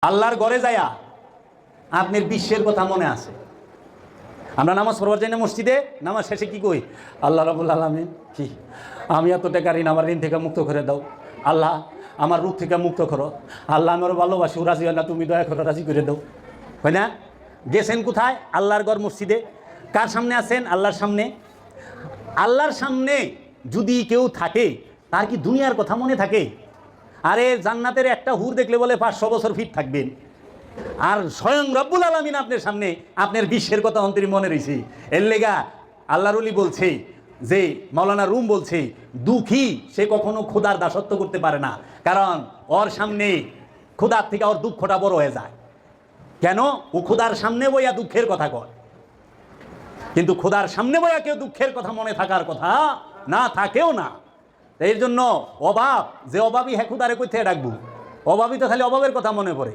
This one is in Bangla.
আল্লাহর ঘরে যায়া আপনার বিশ্বের কথা মনে আছে। আমরা নামাজ পড়বার যাই না মসজিদে, নামাজ শেষে কি কই? আল্লাহ রাব্বুল আলামিন কি আমি এত টাকা ঋণ, আমার ঋণ থেকে মুক্ত করে দাও। আল্লাহ আমার রূপ থেকে মুক্ত করো। আল্লাহ আমার ভালোবাসি, রাজি হয় না, তুমি দয়া করো, রাজি করে দাও। হয় না? গেছেন কোথায়? আল্লাহর ঘর মসজিদে। কার সামনে আছেন? আল্লাহর সামনে। আল্লাহর সামনে যদি কেউ থাকে, তার কি দুনিয়ার কথা মনে থাকে? আরে জান্নাতের একটা হুর দেখলে বলে 500 বছর ফিট থাকবেন। আর স্বয়ং রব্বুল আলামিন আপনার সামনে, আপনার বিশ্বের কথা অন্তরে মনে রয়েছে। এর লেগা আল্লাহর ওলি বলছে যে, মাওলানা রুম বলছে, দুঃখী সে কখনো খোদার দাসত্ব করতে পারে না, কারণ ওর সামনে খোদার থেকে ওর দুঃখটা বড় হয়ে যায়। কেন? ও খোদার সামনে বইয়া দুঃখের কথা কয়, কিন্তু খোদার সামনে বইয়া কেউ দুঃখের কথা মনে থাকার কথা না, থাকেও না। এর জন্য অভাব, যে অভাবী হ্যাঁ খুদারে কই থেকে ডাকবো? অভাবী তো খালি অভাবের কথা মনে পড়ে।